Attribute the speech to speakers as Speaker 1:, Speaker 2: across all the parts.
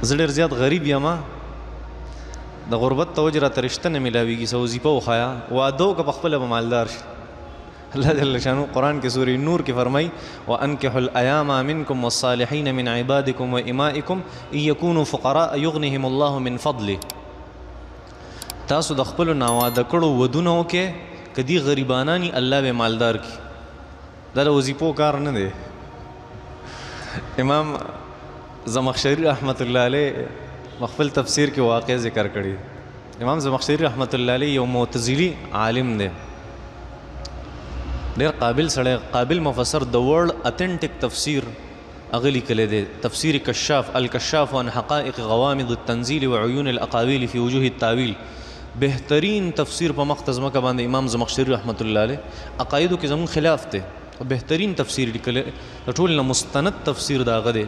Speaker 1: زه ډېر زیات غریب یم، د غربت ته وجه راته رشته نه میلاویږي، څه وظیفه وښایه، واده وکړه په خپله به مالدار شي. الله جل شانو قرآن کې سورې نور کې فرمایي وانکحوا الایام منکم والصالحین من عبادکم وامائکم ان یکونوا فقراء یغنهم الله من فضله. تاسو د خپلو ناواده کړو ودونه وکړئ، که دي غریبانانی الله به مالدار کړي. دا د وظیفو کار نه دی. امام زمخشری رحمت الله علیه خپل تفسیر کې واقع ذکر کړی. امام زمخشری رحمت الله علیه یو معتزلی عالم دی، ډېر قابل سړی، قابل مفسر، د ورلد اتنټک تفسیر هغه لیکلی دی، تفسیر کشاف، الکشاف عن حقائق غوامض التنزیل وعیون الاقاویل فی وجوه التاویل. بهترین تفسیر په مخ ته ځمکه باندې امام زمخشری رحمت الله علیه، عقایدو کې زمون خلاف دی، بهترین تفسیر لیکلی، د ټول نه مستند تفسیر د هغه دی.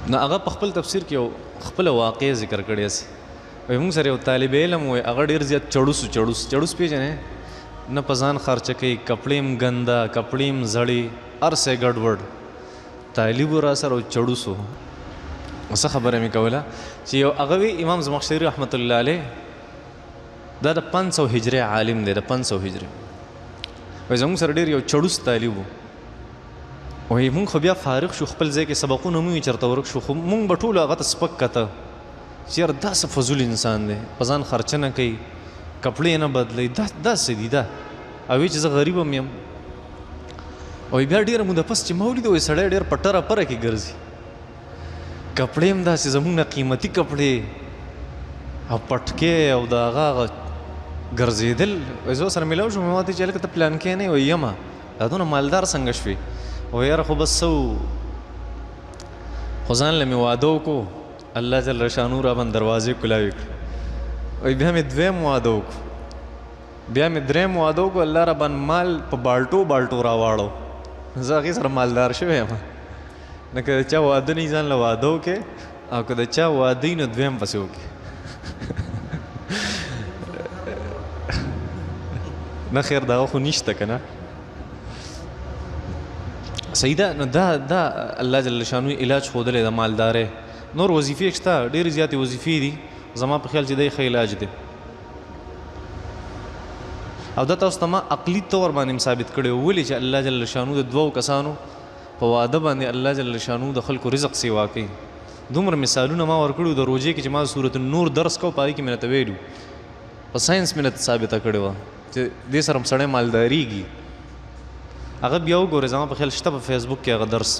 Speaker 1: نو هغه په خپل تفسیر کې یو خپله واقع ذکر کړی هسې، وایي موږ سره یو طالب علم وایي هغه ډېر زیات چړوس پیژنې، نه په ځان خرچه کوي، کپړې هم ګنده، کپړې هم زړې، هر څه یې ګډوډ. طالب و را سره چړوس و. څه خبره مې کوله چې یو هغه وی امام زمخشری رحمت الله علیه دا د 500 هجري عالم دی، د 500 هجري. وایي زموږ سره ډېر یو چړوس طالب و. وایي مونږ خو بیا فارغ شو، خپل ځای کې سبقونه مو چېرته ورک شو، خو مونږ به ټولو هغه ته سپک کته چې یار دا څه فضول انسان دی، په ځان خرچه نه کوي، کپړې نه بدلوي، دا څه دي دا. او وایي چې زه غریب هم یم. وایي بیا ډېره موده پس چې ما ولیده، وایي سړی ډېر په ټره پره کې ګرځي، کپړې هم داسې زموږ نه قیمتي کپړې او پټکې او د هغه ګرځېدل. وایي زه سره میلاو شوم، ما ورته چې هلکه ته پلان کې نه یې؟ وایي یمه. دا دونه مالدار څنګه شوې؟ وایي یاره خو بس څه خو ځان له مې واده وکړو، الله جل شانو را باندې دروازې کلاوې کړې. وایي بیا مې دویم واده وکړو، بیا مې دریم واده وکړو، الله را باندې مال په بالټو راواړو، زه هغې سره مالدار شوی یم. نه که د چا واده نه ځان له واده وکړې، او که د چا واده وي نو دویم پسې وکړې. نه خیر دغه خو نشته که نه. صحیح ده. نو دا الله جل شانو علاج ښودلی د مالدارۍ. نور وظیفې شته، ډېرې زیاتې وظیفې دي، زما په خیال چې دی ښه علاج دی. او دا تاسو ته ما عقلي طور باندې ثابت کړی و، ولې چې الله جل شانو د 2 کسانو په واده باندې الله جل شانو د خلکو رزق سیوا کوي. دومره مثالونه ما ورکړي د روژې کې چې ما سورة النور درس کو، په هغې کې مې راته ویلي په ساینس مې راته ثابته کړې وه چې دې سره سړی مالدارېږي. هغه بیا وګورئ، زما په خیال شته په فیسبوک کې هغه درس.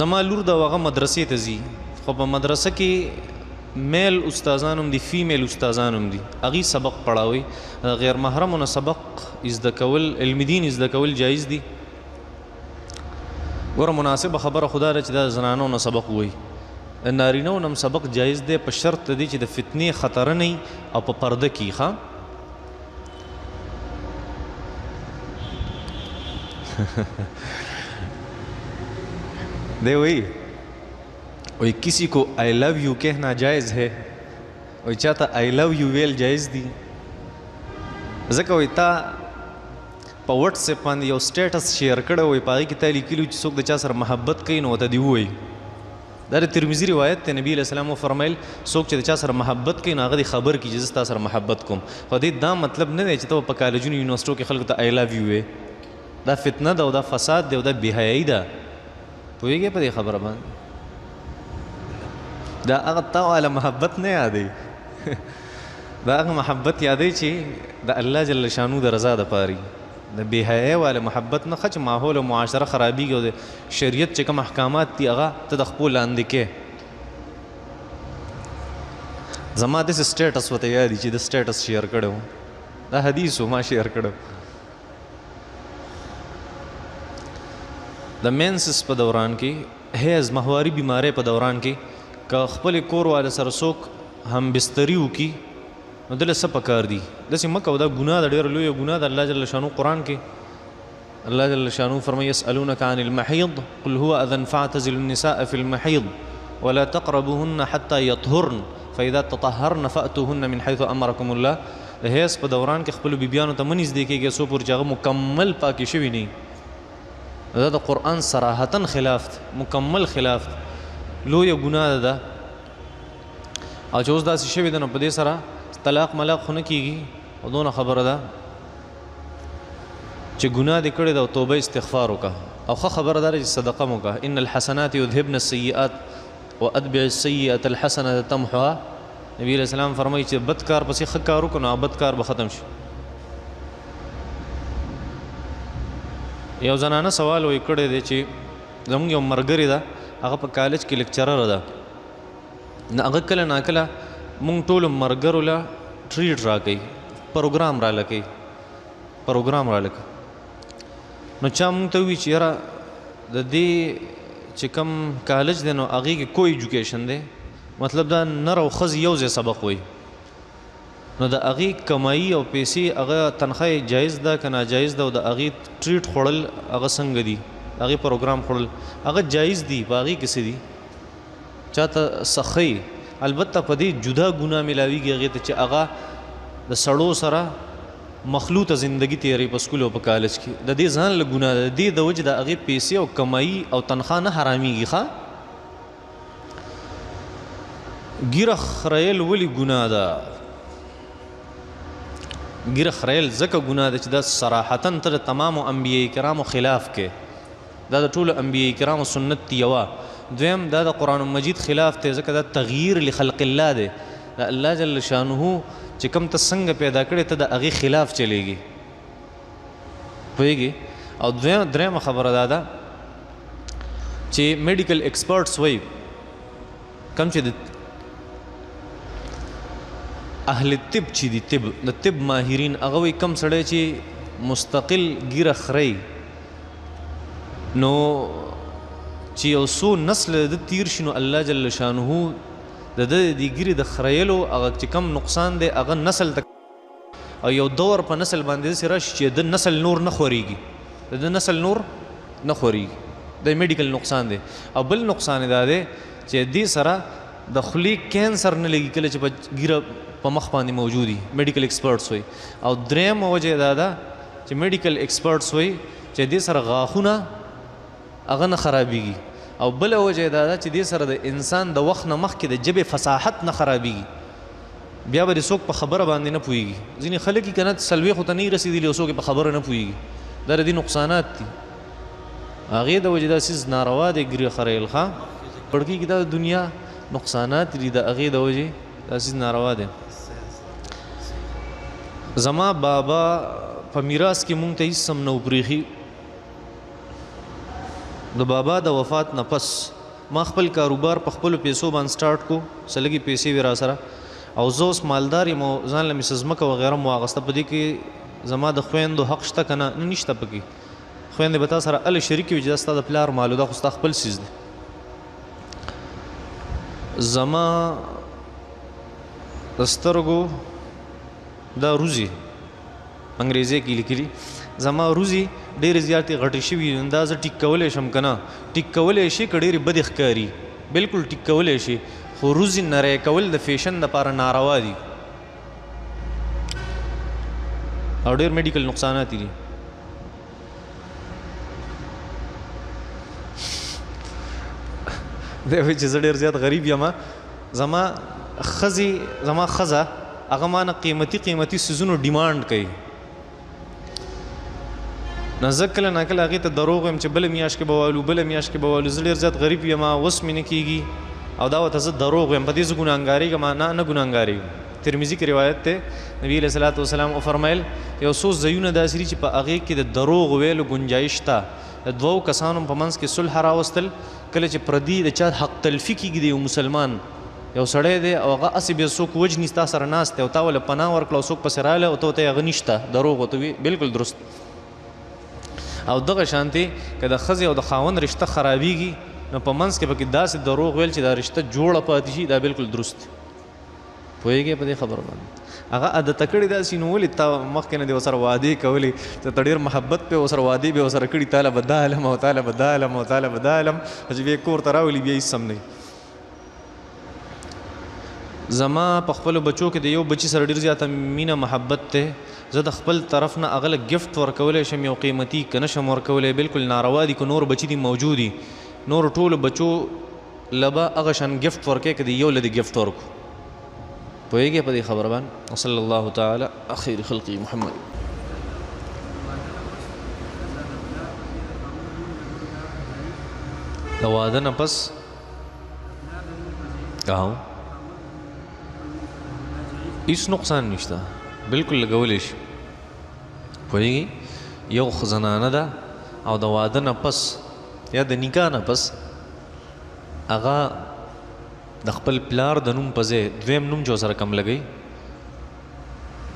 Speaker 1: زما لور د هغه مدرسې ته ځي، خو په مدرسه کې میل استادان هم دي، فیمیل استادان هم دي، هغوی سبق پړاوي. غیر محرمو نه سبق زده کول، علم دین زده کول جایز دي. ګوره مناسبه خبره خدا ده چې دا زنانو نه سبق ووایي، نارینهو نه هم سبق جایز دی، په شرط دی چې د فتنې خطره نه وي او په پرده کې. ښه دے وہی کسی کو آئی لو یو کہنا جائز ہے، وہی چاہتا آئی لو یو ویل جائز دی. ځکه وایي تا په وټساپ باندې یو سټیټس شیر کړی وایي، په هغې کې تا لیکلي چې څوک د چا سره محبت کوي نو ورته دې ووایي. دا د ترمذي روایت دی، نبي علیه السلام وفرمیل څوک چې د چا سره محبت کوي نو هغه دې خبر کړي چې زه ستا سره محبت کوم. خو دې دا مطلب نه دی چې ته په کالجونو یونیورسټو کې خلکو ته آی لو یو وایې. دا فتنه ده او دا فساد دی او دا بېحیایي ده. پوهېږې په دې خبره باندې؟ دا هغه تا والا محبت نه یادوي، دا هغه محبت یادوي چې د الله جل شانو د رضا دپاره وي، د بېحیایۍ والا محبت نه. ښه چې ماحول او معاشره خرابېږي او د شریعت چې کوم احکامات دي هغه ته د خپو لاندې کې. زما داسې سټیټس ورته یادي چې د سټیټس شیر کړی و، دا حدیث و ما شیر کړی و. د مینسس په دوران کې، حیض ماهواري بیمارۍ په دوران کې که خپل کور والا سره څوک هم بستري وکړي نو دله څه پکار دي؟ داسې مه کوه، دا ګناه ده، ډېره لویه ګناه ده. الله جل شانو قرآن کې الله جل شانو فرمایي یسألونک عن المحیض قل هو اذى فاعتزلوا النساء في المحیض ولا تقربوهن حتى يطهرن فاذا تطهرن فأتوهن من حيث امركم الله. د حیض په دوران کې خپلو بیبیانو ته مه نږدې کېږئ څو پورې چې هغه مکمل پاکې شوي نه وي. دا د قرآن صراحتاً خلاف مکمل خلاف لویه ګناه ده. او چې اوس داسې شوي ده نو په دې سره طلاق ملاق خو نه کېږي. او دونه خبره ده چې ګناه دې کړې ده او توبه استغفار وکړه. او ښه خبره ده چې صدقه مو وکړه. ان الحسنات یذهبن السیئات واتبع السیئة الحسنة تمحها. نبی علیہ السلام فرمایي چې بد کار پسې ښه کار وکړو نو بد کار به ختم شي. یو زنانه سوال وی کړی دی چې زموږ یو ملګرې ده هغه په کالج کې لیکچرر ده. نو هغه کله ناکله مونږ ټولو ملګرو له ټریټ راکوي، پروګرام راله نو چا مونږ ته ووایي چې یاره د دې چې کوم کالج دی نو هغې کې کوئی ایجوکیشن دی، مطلب دا نر او ښځې یو ځای سبق وایي، نو د هغې کمایي او پیسې هغه تنخواه جایز ده که ناجایز ده، او د هغې ټریټ خوړل هغه څنګه دي، هغې پروګرام خوړل هغه جایز دي، په هغې کې څه دي چاته سخی. البته په دې جدا ګناه ملاویږي هغې ته چې هغه د سړو سره مخلوطه زندگی تیری په سکول او په کالج کې، د دې ځان له ګناه ده، د دې د وجې د هغې پیسې او کمایي او تنخواه نه حرامېږي. ښه ګیره خریل ولې ګناه ده؟ ګیره خریل ځکه ګناه ده چې دا صراحتاً ته د تمامو انبیاء کرامو خلاف کې، دا د ټولو انبیاء کرامو سنت دی. یوه دویم دا د قرآن مجید خلاف دی، ځکه دا تغییر لخلق الله دی، د الله جل شانه چې کوم ته څنګه پیدا کړی ته د هغې خلاف چلیږي. پوهېږي؟ او درېیمه خبره دا ده چې میډیکل ایکسپرټس وایي کوم چې د اهل طب چې دي، طب د طب ماهرین هغه وایي کوم سړی چې مستقل ګیره خری نو چې یو څو نسل د تیر شي نو الله جل شانه د دې ګیرې د خریلو هغه چې کم نقصان دی هغه نسل ته، او یو دور په نسل باندې داسې راشي چې د نسل نور نه خورېږي، د نسل نور نه خورېږي، د میډیکل نقصان دی. او بل نقصان دا دی چې دې سره د خولې کینسر نه لګي کله چې په ګیره په مخ باندې موجودي، میډیکل ایکسپرټس وایي. او درېیمه وجه دا ده چې میډیکل ایکسپرټس وایي چې دې سره غاښونه هغه نه خرابېږي. او بله وجه دا ده چې دې سره د انسان د وخت نه مخکې د ژبې فصاحت نه خرابېږي، بیا به د څوک په خبره باندې نه پوهېږي. ځینې خلک یې که نه څلوېښتو ته نه رسېدلي او څوک په خبره نه پوهېږي، دا د دې نقصانات دي. هغې د وجې دا څیز ناروا دی ګیره خریل. ښه پړکي کې دا د دنیا نقصانات دي، د هغې د وجې دا څیز ناروا دی. زما بابا په میراث کې مونږ ته هېڅ هم نه وپرېښي. د بابا د وفات نه پس ما خپل کاروبار په خپلو پیسو باندې سټارټ کو، څه لږې پیسې وې را سره، او زه اوس مالدار یم او ځان له مې څه ځمکه وغیره مو واخېسته. په دې کې زما د خویندو حق شته که نه؟ نشته پکې. خویندې به تا سره هله شریکې وي چې دا ستا د پلار مالو، دا خو ستا خپل څیز دی. زما د سترګو دا روزي انګریزي کې لیکلي، زما روزي ډېرې زیاتې غټې شوي، دا زه ټیک کولی شم که نه؟ ټیک کولی شي که ډېرې بدې ښکاري، بلکل ټیک کولی شي، خو روزي نری کول د فیشن دپاره ناروا دي او ډېر میډیکل نقصانات دي. دی وایي چې زه ډېر زیات غریب یم. زما ښځه هغه ما نه قیمتي څیزونو ډیمانډ کوي، نو زه کله ناکله هغې ته دروغ وایم چې بله میاشت کې به والو، بله میاشت کې به والو. زه ډېر زیات غریب یم، وس مې نه کېږي، او دا ورته زه دروغ وایم. په دې زه ګناهګارېږم؟ نه ګناهګارېږم. ترمذي کې روایت دی، نبي علیه صلات وسلام وفرمیل یو څو ځایونه داسې دي چې په هغې کې د دروغ ویلو ګنجایش شته. د دوو کسانو په منځ کې صلح راوستل، کله چې پردي د چا حق تلفي کېږي د یو مسلمان، یو سړی دی او هغه هسې بیا څوک وجني ستا سره ناست دی او تا ولې پناه ورکړه او څوک پسې راغلی او ته ورته هغه نشته، دروغ ورته وي، بلکل درست. او دغه شانتې که د ښځې او د خاوند رشته خرابېږي نو په منځ کې پکې داسې دروغ ویل چې دا رشته جوړه پاتې شي، دا بلکل درست دی. پوهېږې په دې خبره باندې؟ هغه عادته کړې داسې نو ولې تا مخکې نه دې ورسره وعدې کولې چې ته ډېر محبت پې ورسره وعدې به ورسره کړي، تاله به دا علم او تاله به دا علم او تاله به دا علم، چې بیا کور ته راولي بیا هېڅ هم نه. زما په خپلو بچو کې د یو بچي سره ډېر زیاته مینه محبت دی. زه د خپل طرف نه هغه له ګفټ ورکولی شم یو قیمتي که نه شم ورکولی بالکل ناروا دي که نور بچي دي موجود دي نور ټولو بچو له به هغه شان ګفټ ورکوې که د یو له دې ګفټ ورکو پوهېږې په دې خبره باندې وصلی الله تعالی خیر خلقی محمد د واده نه پس هیڅ نقصان نشته بالکل لګولی شي پوهېږي یو زنانه ده او د واده نه پس یا د نکاح نه پس هغه د خپل پلار د نوم په ځای دویم نوم چې ورسره کم لګوي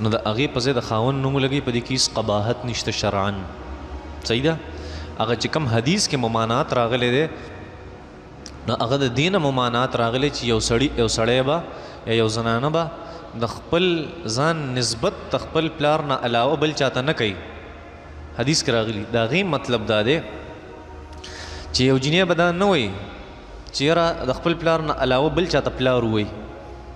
Speaker 1: نو د هغې په ځای د خاوند نوم لګوي په دې کې هېڅ قباحت نشته شرعا صحیح ده هغه چې کم حدیث کې ممانعات راغلی دی نو هغه د دې نه ممانعات راغلی چې یو سړی به یا یو زنانه به د خپل ځان نسبت د خپل پلار نه علاوه بل چاته نه کوي حدیث کې راغلی د هغې مطلب دا دی چې یو جنۍ به دا نه وایي چې یاره د خپل پلار نه علاوه بل چاته پلار ووایي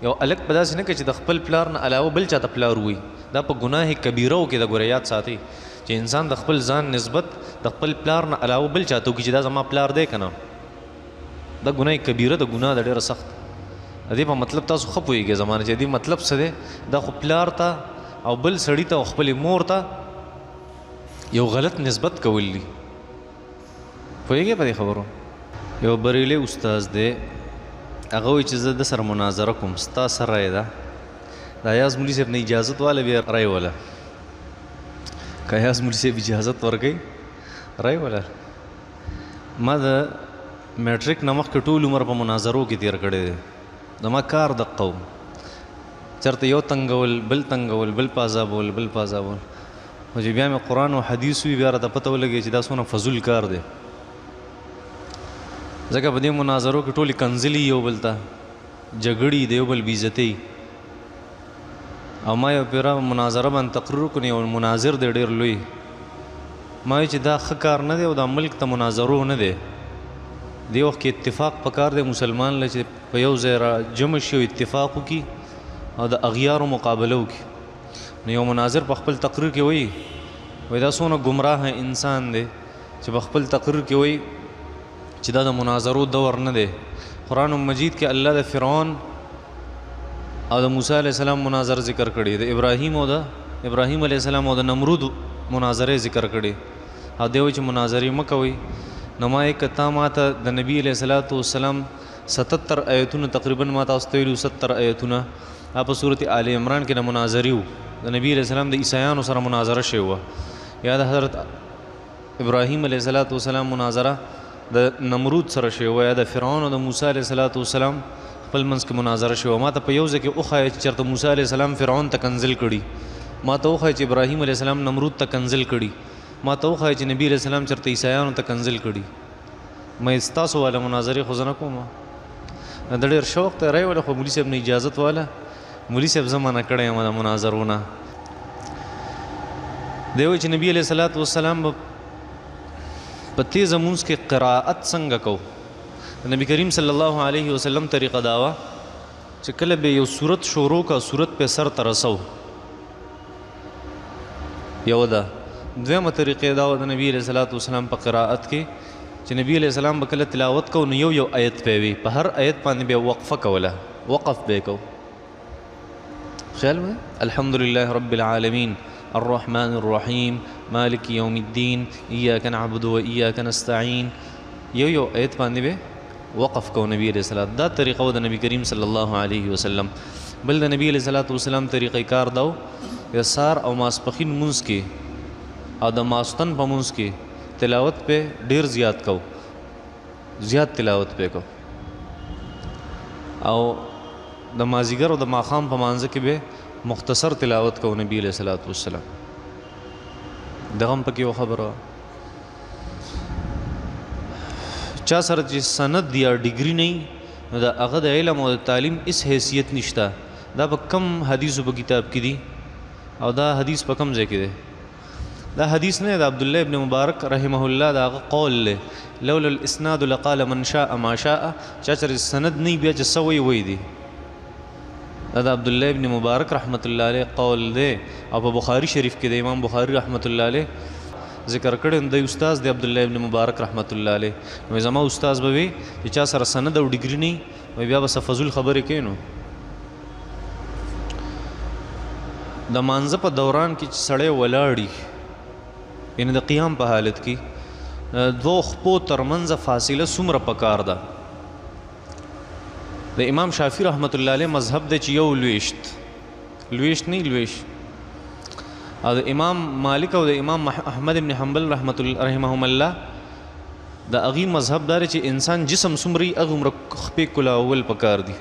Speaker 1: یو هلک به داسې نه کوي چې د خپل پلار نه علاوه بل چاته پلار ووایي دا په ګناه کبیره کې د ګوره یاد ساتي چې انسان د خپل ځان نسبت د خپل پلار نه علاوه بل چاته وکړي چې دا زما پلار دی که نه دا ګناه کبیره د ګناه د ډېره سخت د دې په مطلب تاسو ښه پوهېږئ زمانه چې دې مطلب څه دی دا خو پلار ته او بل سړي ته او خپلې مور ته یو غلط نسبت کول دي پوهېږئ په دې خبرو یو بریلی استاذ دی هغه وایي چې زه د سره مناظره کوم ستا څه رایې ده د ایاز مولي صاحب نه اجازت واله بیا رایې وله که ایاز مولي صاحب اجازت ورکوي رایې وله ما د میټرک نه مخکې ټول عمر په مناظرو کې تېر کړی دی زما کار دقه و چېرته یو تنګول بل تنګول بل پازابول بل پازابول خو چې بیا مې قرآن او حدیث وي بیا راته پته ولګي چې دا څونه فضول کار دی ځکه په دې مناظرو کې ټولې کنځلي یو بل ته جګړې د یو بل بېعزتۍ او ما یو پیره مناظره باندې تقریر وکړو یو مناظر دی ډېر لوی ما وایي چې دا ښه کار نه دی او دا ملک ته مناظرو نه دی دې وخت کې اتفاق پکار دی مسلمان له چې په یو ځای را جمع شي او اتفاق وکړي او د اغیارو مقابله وکړي نو یو مناظر په خپل تقریر کې وایي دا څونه ګمراه انسان دی چې په خپل تقریر کې وایي چې دا د مناظرو دور نه دی قرآن مجید کې الله د فرعون او د موسی علیه السلام مناظر ذکر کړي د ابراهیم علیه السلام او د نمرود مناظرې ذکر کړي او دی وایي چې مناظرې مه کوئ نو ما یې که تا ماته د نبي علیه الصلاۃ والسلام 77 آیتونه تقریبا ما تاسو ته ویلي 70 آیتونه په صورت آل عمران کې د مناظرې وو د نبي علیه السلام د عیسایانو سره مناظره شوې وه یا د حضرت ابراهیم علیه الصلاۃ والسلام مناظره د نمرود سره شوې وه یا د فرعون او د موسی علیه الصلاۃ والسلام خپل منځ کې مناظره شوې وه ما ته په یو ځای کې وښایه چې چېرته موسی علیه السلام فرعون ته کنځل کړي ما ته وښایه چې ابراهیم علیه السلام نمرود ته کنځل کړي ما ته وښایه چې نبي علیه السلام چېرته عیسایانو ته کنځل کړي مې ستاسو والا مناظرې خو زه نه کوم د ډېر شوق ته رایې والا خو مولي صاحب نه اجازت والا مولي صاحب زه منع کړی یم د مناظرو نه دی وایي چې نبي علیه الصلاۃ والسلام به په تیزه مونځ کې قرائت څنګه کو نبی کریم صلی الله علیه وسلم طریقه دا وه چې کله به یو صورت شروع کا صورت په سر ته رسو یو ده دویمه طریقې دا وه د نبي علیه الصلاۃ والسلام په قرائت کې چې نبی علیه السلام به کله تلاوت کو نو یو آیت پې وي په هر آیت باندې بیا وقفه کوله وقف به کو خیال مې الحمدلله رب العالمین الرحمن الرحیم مالک یوم الدین ایاک نعبد و ایاک نستعین یو آیت باندې به وقف کو نبی علیه السلام دا طریقه د نبی کریم صلی الله علیه وسلم بل د نبی علیه الصلاۃ والسلام طریقې کار دا د سار او ماسپخین مونځ کې او د ماستن په مونځ کې تلاوت پہ ډیر زیات کو زیات تلاوت پہ کو او د مازیګر او د ماښام په مانځه کې به مختصر تلاوت کو نبی علیہ الصلوۃ والسلام دغه پکې یو خبره چا سره چې سند یا ډیګري نه نو د هغه د علم او د تعلیم اس حیثیت نشته دا په کم حدیثو په کتاب کې دي او دا حدیث په کم ځای کې دی دا حدیث نه د عبدالله ابن مبارک رحمه الله دا قول له لولا الاسناد لقال من شاء ما شاء چا چې سند نه بیا چې سوي وي دي دا عبدالله ابن مبارک رحمت الله علیه قول دی او په بخاری شریف کې د امام بخاری رحمت الله علیه ذکر کړی د استاد د عبدالله ابن مبارک رحمت الله علیه نو زما استاد به وي چې چا سره سند او ډیګری نه وي بیا به فضول خبرې کوي نو د مانځه په دوران کې سړی ولاړی یعنی د قیام په حالت کې دوه خپو ترمنځ فاصله څومره پکار ده د امام شافعي رحمت الله علیه مذهب دی چې یو لویشت نه لویش او د امام مالک او د امام احمد ابن حنبل رحمهم الله د اغي مذهب دار چې انسان جسم څومره هغه عمر خپې کلاول پکار دي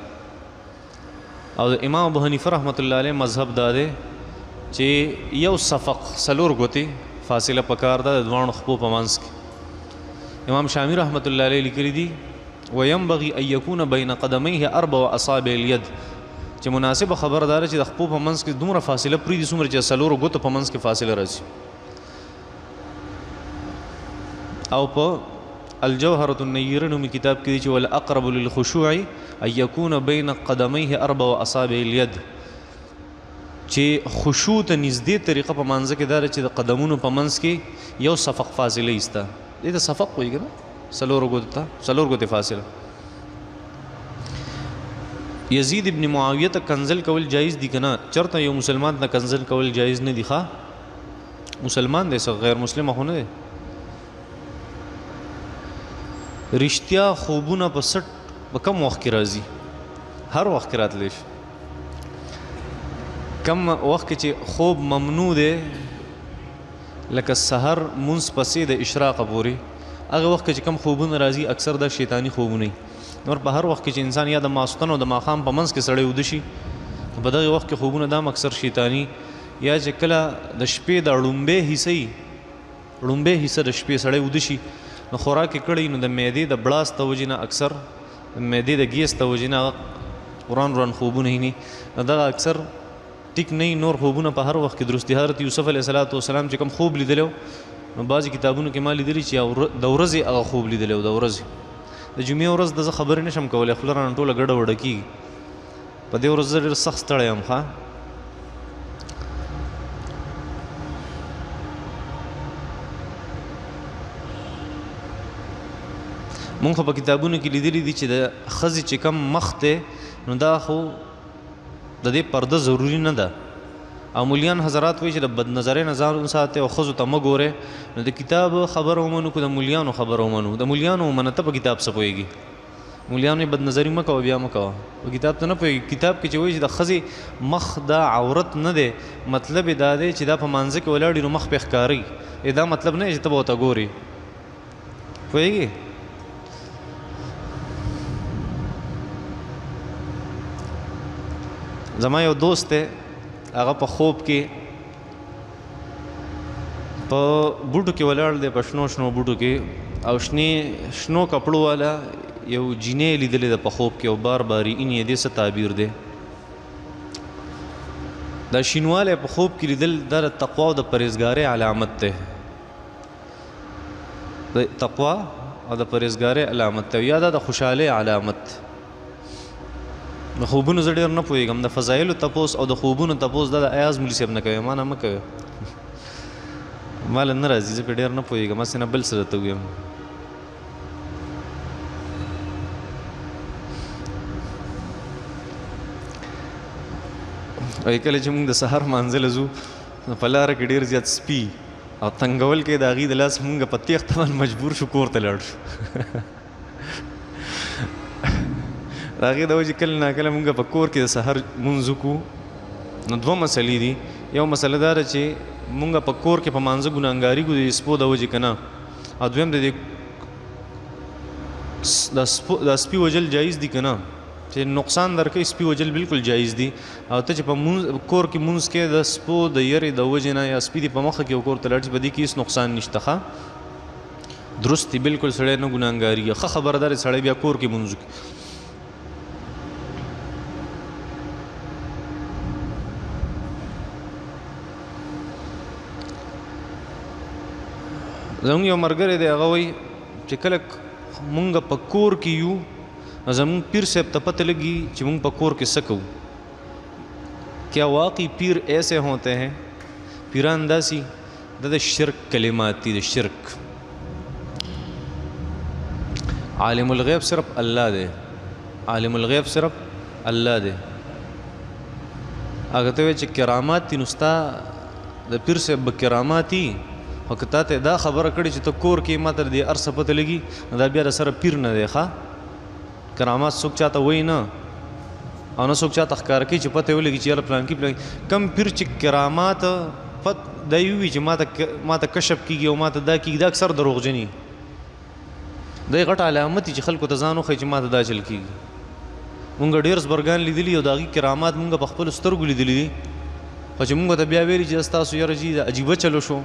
Speaker 1: او د امام ابو حنیفه رحمت الله علیه مذهب دا دی چې یو صفق سلور غوتی فاصله پکار ده د دوه خپو په منځ کې امام شامی رحمت الله علیه لیکلی دي وينبغي ان يكون بين قدميه اربع اصابع اليد چې مناسبه خبردار چې د خپو په منځ کې دومره فاصله پرې دي څومره چې سلور غوته په منځ کې فاصله راځي او په الجوهرة النيرة نومي کتاب کې چې ول اقرب للخشوع ان يكون بين قدميه اربع اصابع اليد چې خشوع ته نږدې طریقه په منځ کې دار چې د قدمونو په منځ کې یو صفق فاصله ایسته دې ته صفق وایي کنه سلور غوته فاصله یزید ابن معاویه ته کنزل کول جایز دي کنه چرته یو مسلمان ته کنزل کول جایز نه دي ښا مسلمان دی څو غیر مسلم خو نه دی رښتیا خوبونه په سټ په کم وخت کې راځي هر وخت کې راتلی شي کم وخت کې چې خوب ممنوع دی لکه سحر منځ پسې د اشراق پورې هغه وخت کې چې کم خوبونه راځي اکثر د شیطانی خوبونه نور په هر وخت کې چې انسان یا د ماسوتن او د ماښام په منځ کې سړی وده شي په دغه وخت کې خوبونه دام اکثر شیطانی یا چې کله د شپې د ړومبې حصه د شپې سړی وده شي نو خوراک کړی نو د معدې د بړاس ته وجې نه اکثر معدې د ګیس ته وجې نه وران خوبونه نه دغه اکثر ټیک نه نور خوبونه په هر وخت کې درستی حضرت یوسف علیه السلام چې کوم خوب لیدلو نو بعضی کتابونو کې ما لیدلی چې د ورځې هغه خوب لیدلی و د ورځې د جمعې ورځ د زه خبرې نشم کولی خوله رانه ټوله ګډه وډه کېږي په دې ورځ زه ډېر سخت ستړی یم ښه مونږ خو په کتابونو کې لیدلی دي چې د ښځې چې کم مخ دی نو دا خو د دې پرده ضروري نه ده او مولیان حضرات وایي چې د بد نظرۍ نه ځان وساتئ او ښځو ته مه ګورئ نو د کتاب خبره ومنو که د مولیانو خبره ومنو د مولیانو ومنه ته په کتاب څه پوهېږي مولیانو بد نظري مه کوه بیا مه کوه په کتاب ته نه پوهېږي کتاب کې چې وایي چې د ښځې مخ دا عورت نه دی مطلب یې دا دی چې دا په مانځه کې ولاړ نو مخ پې ښکاري دا مطلب نه دی چې ته به ورته ګورې پوهېږي زما یو دوست دی هغه په خوب کې په بوټو کې ولاړ دی په شنو بوټو کې او شنو کپړو والا یو جینۍ لیدلې ده په خوب کې او بار این یې دې څه تعبیر دی دا شینوالی په خوب کې لیدل دا د تقوا او د پرهیزګارۍ علامت دی د تقوا او د پرهیزګارۍ علامت دی یا دا د خوشحالۍ علامت د خوبونو زه ډېر نه پوهېږم د فضایلو تپوس او د خوبونو تپوس دا د ایاز مولي صاحب نه کوي ما نه مه کوي ما له نه راځي زه پرې ډېر نه پوهېږم هسې نه بل څه درته ووایم او کله چې مونږ د سهار مانځه له ځو په لاره کې ډېر زیات سپي او تنګول کې د هغې د لاس مونږ په تېښته باندې مجبور شو کور ته لاړ شو د هغې د وجې کله ناکله مونږ په کور کې د سحر مونځ وکړو نو دوه مسلې دي یو مسله دا ده چې مونږ په کور کې په مانځه ګناهګاري کوو د سپو د وجې که نه او دویم د سپي وجل جایز دي که نه چې نقصان درکوي سپي وجل بالکل جایز دي او ته چې په کور کې مونځ کې د سپو د یرې د وجې نه یا سپي دې په مخه کې او کور ته لاړ شي په دې کې هېڅ نقصان نشته ښه درست دي بالکل سړی نه ګناهګاري ښه خبره ده سړی بیا کور کې مونځ وکړي زمونږ یو ملګری دی هغه وایي چې کله مونږ په کور کې یو زمونږ پیر صاحب ته پته لګي چې مونږ په کور کې څه کوو क्या वाकई पीर ऐसे होते हैं پیران داسي د شرک کلمات دي د شرک عالم الغیب صرف الله دی عالم الغیب صرف الله دی هغه ته چې کرامات دي نستا د پیر صاحب کرامات دي او کته ته دا خبره کړي چې ته کور کې ماته دې ارسه پته لګي دا بیا سره پیر نه دی ښا کرامات څوک چاته وای نه او نه څوک چاته ښکار کوي چې پته ولګي چې یاره پلان کې کم پیر چې کرامات پت دا یوي چې ماته کشف کیږي او ماته دا کیږي دا اکثر دروغجني دا غټ علامت چې خلکو ته ځانو خي چې ماته دا چل کیږي مونږ ډیر زبرګان لیدلی او داغي کرامات مونږ په خپل سترګو لیدلی دي خو چې مونږ ته بیا ویلي چې تاسو یاره جی دا عجیبه چلو شو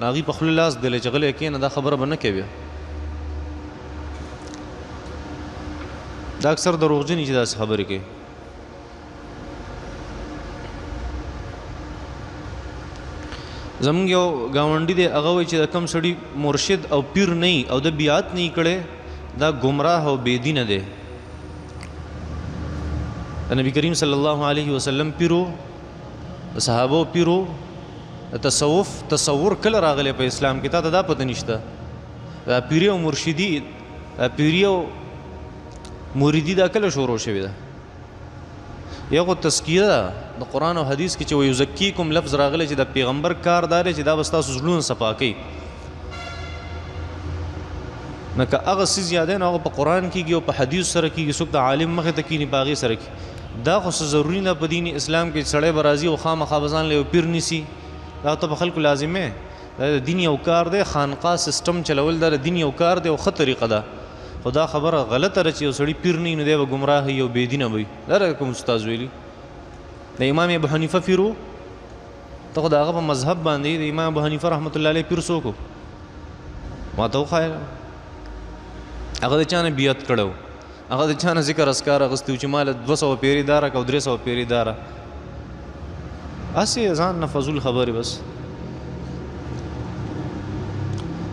Speaker 1: داغي په خپل لاس دلې چې غلې کینه دا خبره به نه کوي دا اکثر دروغجني چې دا خبرې کوي زمونږ یو ګاونډي دی هغه وایي چې د کم سړي مرشد او پیر نه او د بیعت نه کړي دا گمراه او بېدینه دی نبی کریم صلی الله علیه وسلم پیرو صحابو پیرو تصور کله راغلی په اسلام کې تا ته دا پته نشته دا پیری او مرشدی دا پیری او مریدی دا کله شروع شوی ده یو تزکیه ده د قرآن او حدیث کې چې ویزکیکم لفظ راغلی چې د پیغمبر کار دار چې دا بس تاسو زړونه صفا کوي نه که هغه څیز یادین هغه په قرآن کېږي او په حدیث سره کېږي څوک د عالم مخې ته کېني په هغې سره کېږي دا خو څه ضروري نه په دین اسلام کې سړی به راځي او خامخا به ځان له یو پیر نیسي دا ته په خلکو لازمه دا د دین یو کار دی خانقاه سیستم چلول دا د دین یو کار دی او ښه طریقه ده خو دا خبره غلطه ده چې یو سړي پیر نه وي نو دی به ګمراه وي او بېدینه به وي دا راته کوم استاد ویلي د امام ابو حنیفه پیرو ته خو د هغه په مذهب باندې د امام ابو حنیفه رحمت الله علیه پیر څوک ما ته وښایه هغه د چا نه بیعت کړی هغه د چا نه ذکر اذکار اخیستی و چې ماله 200 پیري دا راکړه او 300 پیري دا را هسې ځان نه فضول خبرې بس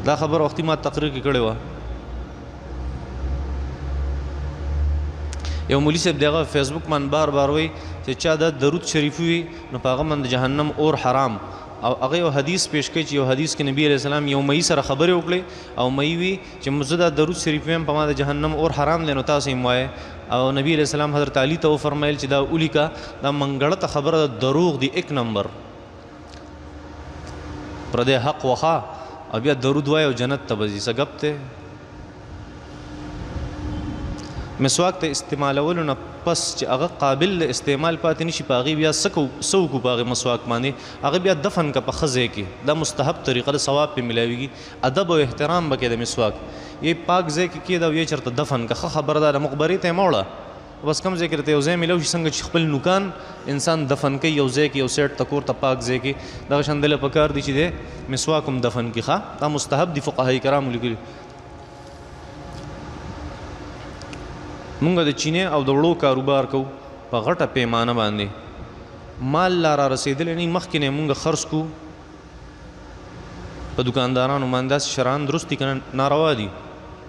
Speaker 1: دا خبره وختي ما تقریر کې کړې وه یو مولي صاحب د هغه فیسبوک من بار وایي چې چا دا درود شریف وي نو په هغه باندې جهنم اور حرام او هغه یو حدیث پیش کوي چې یو حدیث کې نبی علیہ السلام یو مئی سره خبرې وکړي او مئی وی چې مزه دا درود شریف ویم په ما د جهنم اور حرام دی نو تاسو یې وایي او نبی علیہ السلام حضرت علی ته فرمایل چې دا اولی کا دا منګړه خبره دروغ دی 1 نمبر پر دې حق وخا او بیا درود وای او جنت ته بځي سګب ته مسواک ته استعمالولو نه پس چې هغه قابل استعمال پاتې نشي په هغې بیا سو کو په هغې مسواک باندې هغه بیا دفن که په ښه ځای کې دا مستحب طریقه د ثواب پې ملاویږي ادب او احترام به کې د مسواک یې پاک ځای کې کېده او یې چېرته دفن که ښه خبره ده د مقبرې ته یې مه وړه بس کم ځای کې درته یو ځای میلاو شي څنګه چې خپل نوکان انسان دفن کوي یو ځای کې یو سیټ ته کور ته پاک ځای کې دغه شان دله پکار دي چې دی مسواک هم دفن کړي ښه دا مستحب دي فقهای کرامو لیکلي مونږ د چینې او د وړو کاروبار کوو په غټه پیمانه باندې مال لا را رسېدلی نه مخکې نه مونږ خرڅ کوو په دکاندارانو باندې داسې شران درست دي که نه ناروا دي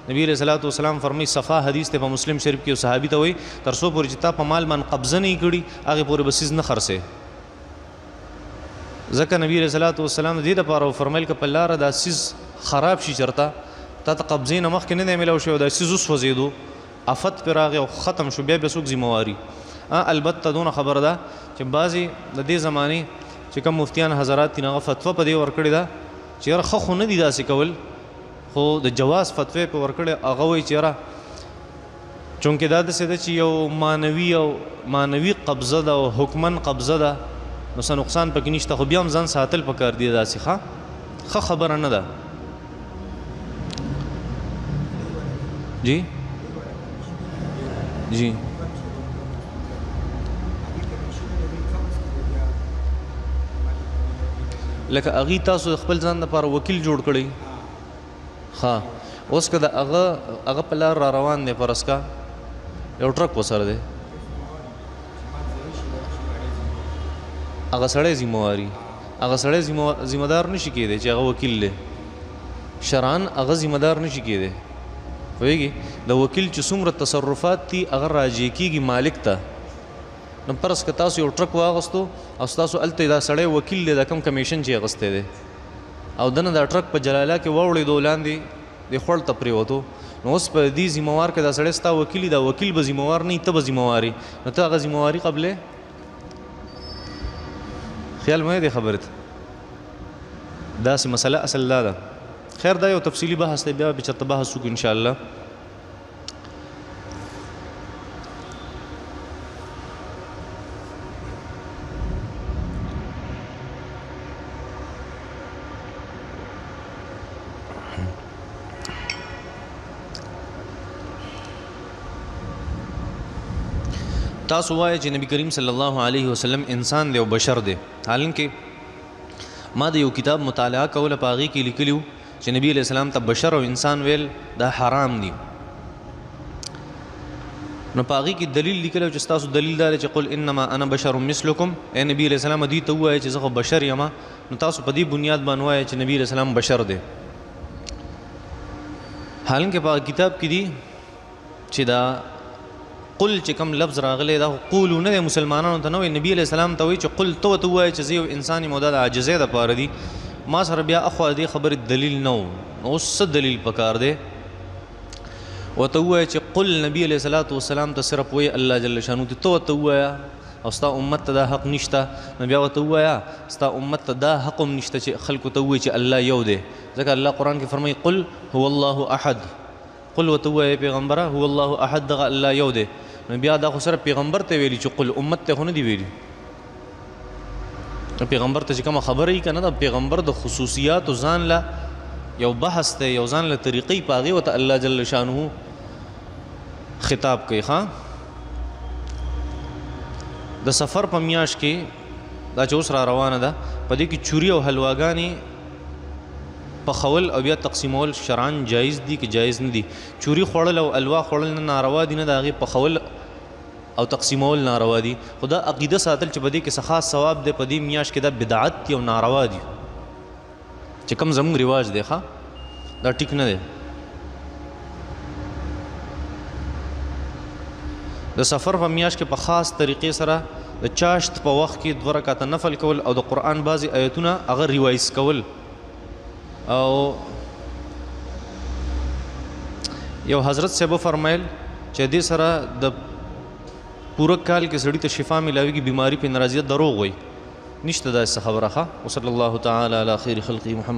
Speaker 1: نبی علیہ الصلوۃ والسلام فرمایي صفا حدیث ته په مسلم شریف کې یو صحابي ته وایي تر څو پورې چې تا په مال باندې قبضه نه کړي هغې پورې به څیز نه خرڅې ځکه نبی علیہ الصلوۃ والسلام د دې دپاره وفرمیل که په لاره دا څیز خراب شي چېرته تا ته قبضې نه مخکې نه دی میلاو شوی دا څیز وسوځېدو افت پر راغی او ختم شو بیا څوک ذمہواری البته دونه خبره ده چې بعضې د دې زمانې چې کوم مفتیان حضرات دي هغه فتوا په دې ورکړې ده چې یاره ښه خو نه دي داسې کول خو د جواز فتوی په ورکړې هغه وایي چې یاره چونکې دا داسې ده چې یو معنوي قبضه ده او حکمن قبضه ده نو څه نقصان پکې نشته خو بیا هم ځان ساتل پکار دي داسې ښه خبره نه ده جی جی لکه هغې تاسو د خپل ځان لپاره وکیل جوړ کړی ښه اوس که د هغه په لار را روان دی فرض کا یو ټرک ورسره دی هغه سړی ذمواري هغه سړی ذمهدار نشي کېدی چې هغه وکیل دی شرعن هغه ذمهدار نشي کېدی پوهېږي د وکیل چې څومره تصرفات دي هغه راجع کېږي مالک ته نو پرس که تاسو یو ټرک واغستو او تاسو هلته دا سړی وکیل دی د کم کمیشن چې اغستی دی او دنه دا ټرک په جلاله کې واوړېدو لاندې د خوړ ته پرېوتو نو اوس په دې ذموار کې دا سړی ستا وکیل دا وکیل به ذموار نه ته به ذمواري نو ته هغه ذمواري قبلې خیال مې دې خبرې ته داسې مسله اصل دا ده خیر دا یو تفصیلي بحث دی بیا به چېرته بحث وکړو انشاءالله تاسو وایئ چې نبی کریم صلی الله علیه وسلم انسان دی او بشر دی حالانکه ما د یو کتاب مطالعه کوله په هغې کې لیکلي چې نبی علیه السلام ته بشر او انسان ویل دا حرام دي نو په هغې کې دلیل لیکلی چې ستاسو دلیل دا دی چې قل انما انا بشر مثلکم ای نبی علیه السلام دوی ته ووایه چې زه خو بشر یم نو تاسو په دې بنیاد باندې وایئ چې نبی علیه السلام بشر دی حالانکه په کتاب کې دي چې دا قل چې کوم لفظ راغلی دا قولو نه دی مسلمانانو ته نه وایي نبي علیه السلام ته وایي چې قل ته ورته ووایه چې زه یو انسان یم او دا د عاجزۍ دپاره دي ما سره بیا اخوا دې خبرې دلیل نه و اوس څه دلیل پکار دی ورته ووایه چې قل نبي علیه الصلاة والسلام ته صرف وایي الله جل شانو ته ورته ووایه او ستا امت ته دا حق نشته نو بیا ورته ووایه ستا امت ته دا حق هم نشته چې خلکو ته ووایي چې الله یو دی ځکه الله قرآن کې فرمایي قل هو الله احد قل ورته ووایه پیغمبره هو الله احد دغه الله یو دی نو بیا دا خو سره پیغمبر ته ویلي چې قل امت ته خو نه دی ویلي پیغمبر ته چې کومه خبره یي که نه د پیغمبر د خصوصیاتو ځان له یو بحث دی یو ځان له طریقې په هغې ورته الله جل شانه خطاب کوي ښه د سفر په میاشت کې دا چې اوس را روانه ده په دې کې چوري او حلواګانې پخول او بیا تقسیمول شرعاً جایز دي که جایز نه دي چوري خوړل او الوا خوړل نه ناروا دي نه د هغې پخول او تقسیمول ناروا دي خو دا عقیده ساتل چې په دې کې څه خاص ثواب دی په دې میاشت کې دا بدعت دي او ناروا دي چې کوم زموږ رواج دی ښه دا ټیک نه دی د سفر په میاشت کې په خاص طریقې سره د چاشت په وخت کې 2 رکعته نفل کول او د قرآن بعضې آیتونه هغه ریوایز کول او یو حضرت صاحب فرمایل چې دې سره د پوره کال کې سړي ته شفا ملاویږي بیماری په ناراضیت دروغ وایي نشته داسې خبره ښه وصلی الله تعالی علی خیر خلقه محمد